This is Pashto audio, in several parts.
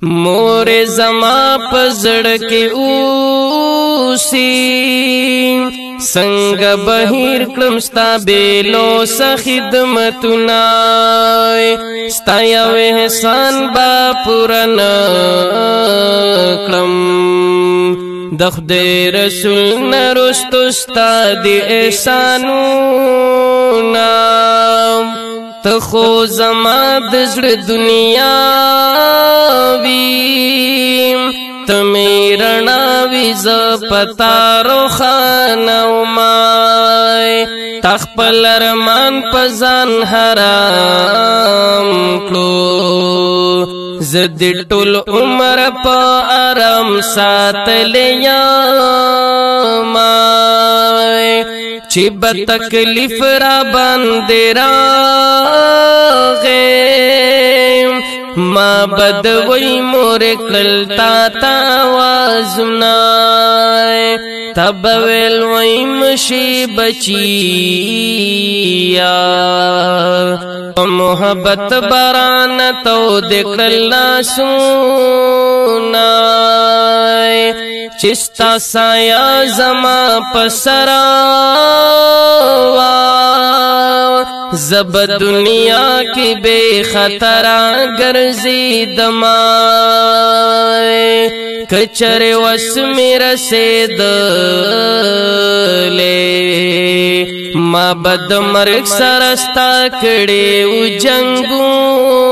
مور زما پزړ کې اوسي څنګه بهیر کړم ستا بیلو س خدمتونه ستا یو احسان با پوره نه کړم د خدای رسول نه رستو ستا د احسانونه ته خو زما د زړه دنیا ویم ته مې رڼا وي زه پتا روښانه ومای تا خپل ارمان په ځان حرام کړو زه د ټول عمر په آرام ساتلی یمای چې به تکلیف را باندې راغی ما بدوی مور کړل تا وازونه تب ویل وای مشي بچیا محبت باران تو دکړل لاسونه چستا سایا زما پسرا زب دنیا کی بے خطرہ گرزی دمائے کچر وس میرا سید لے ما بد مرگ سرستا کڑے او جنگونا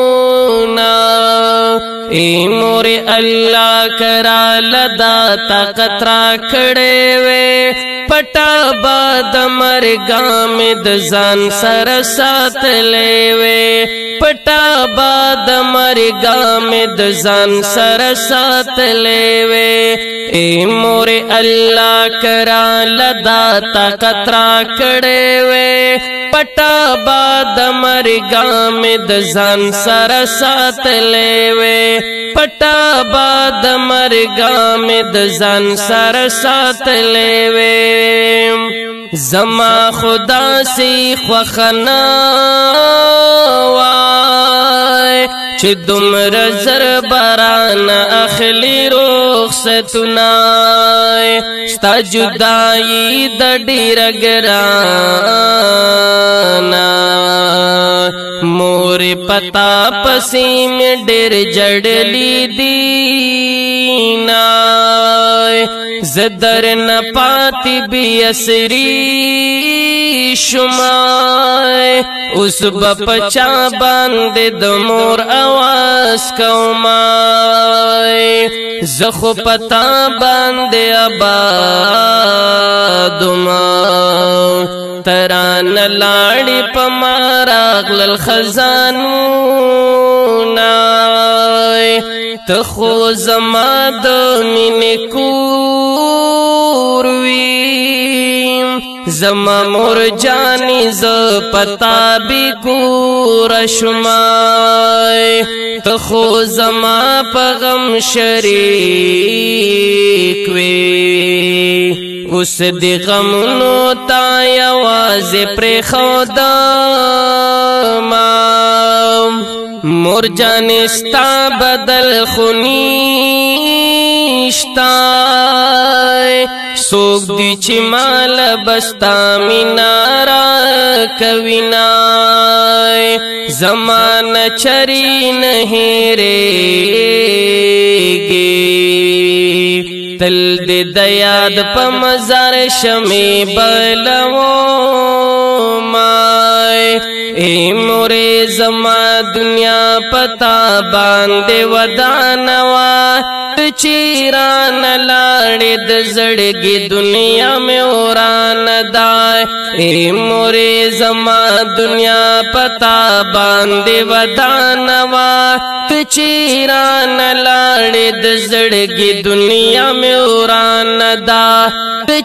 اے مور اللہ کرا لدا طاقت را کڑے وے پٹا باد مرگا میں دزان سر ساتلے وے پٹا باد مرگا میں دزان سر ساتلے وے اے مور اللہ کرا لدا طاقت را کڑے وے پٹا باد مرگا میں دزان سر ساتلے وے پٹا باد مرگا میں دزان سر ساتلے وے زما خدا سی خوخنا وای چې دومره زر باران اخلی رخصتونه ستا جدائی د ډېر ګرانه مور پتا پسې مې ډېر جړلی دینا زدر نه پاتې بې اسري شمای اوس به په چا باندې د مور اواز کومای زه خو پتا باندې آبادما تران لاړې په ما راغلل خزانونه ته خو زما د مینې کور ویم زما مور جانی ز پتا بی کور شمای ته خو زما په غم شریک وی اوس دی غمونو تا یوازې پرېښودم مور جانې ستا بدل خو نیشته څوک دی چې مال بستا مینا راکوینا زمانه چری نه هېرېږي تل دې د یاد په مزار شمې بلومای اے مورې زما دنیا پتا باندې ودانوا چیران لاړې د زړګي دنیا مې وران دای اے مورې زما دنیا پتا باندې ودانوا چیران لاړې د زړګي دنیا مې وران دا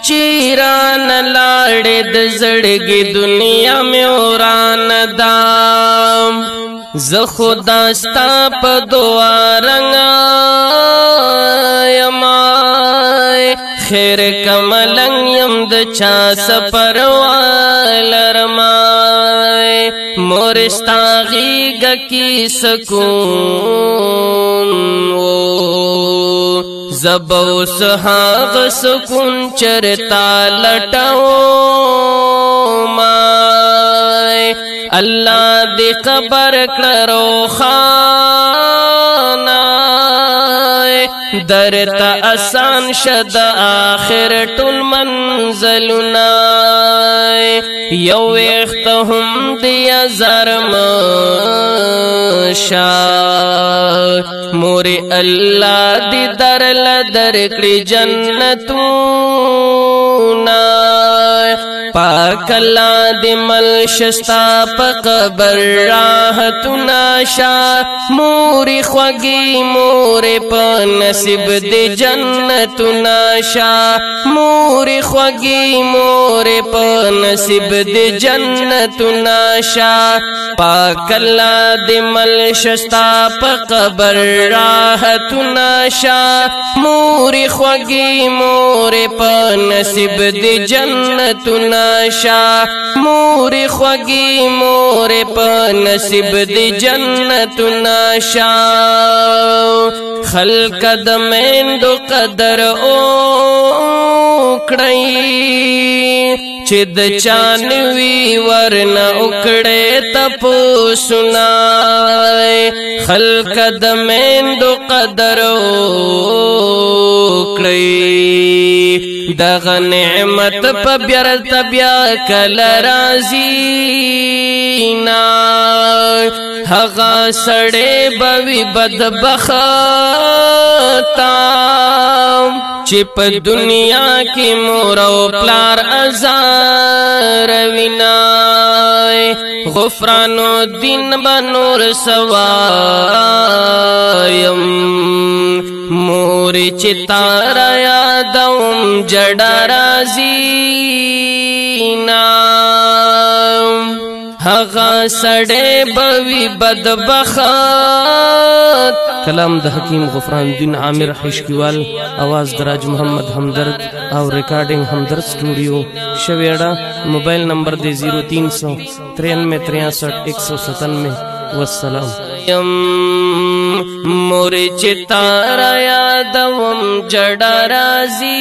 چیران لاړې د زړګي دنیا مې وران دا زه خدا ستا په دعا رنګا یمای خیر کملنګ یم د چا سپروال رمای مور ستا غیږ کې سکون زبو سهاغ سکون چرتا لٹاو مای اللہ دی قبر کلرو خانای درتا آسان شد آخر ټول منزلنای یو اختهم دی زرمشا موری اللہ دی در لدرکڑی جنتونا پاک اللہ دی ملشستا پا قبر راحتنا شا موری خوگی موری پا نصیب دی جنتنا شا موری خوگی موری پا نصیب دی جنتنا شا پاک اللہ دی ملشستا پا قبر راحتنا شا موری خوگی موری پا نصیب دی جنتنا شا موری خوگی موری پا نصیب دی جنتنا شا خلق دمیندو قدر اوکڑی چه د چانوی ورنه اکڑی تپو سنائی خلق دمیندو قدر اوکڑی دغ نعمت پا بیرت بیا کل رازینا هغا سڑے بوی بدبختا چی پا دنیا کی مورو پلار ازار وینای غفرانو دین بنور سوایم موری چی تارا یادوم جڑا رازینا هغا سڑے بوی بدبخت کلام د حکیم غفران الدین عامر حشکیوال آواز دراج محمد ہمدرد او ریکارڈنگ ہمدرد سٹوڈیو شویڑا موبائل نمبر دے 0393636197 والسلام موری چتارا یادوم جڑا رازینا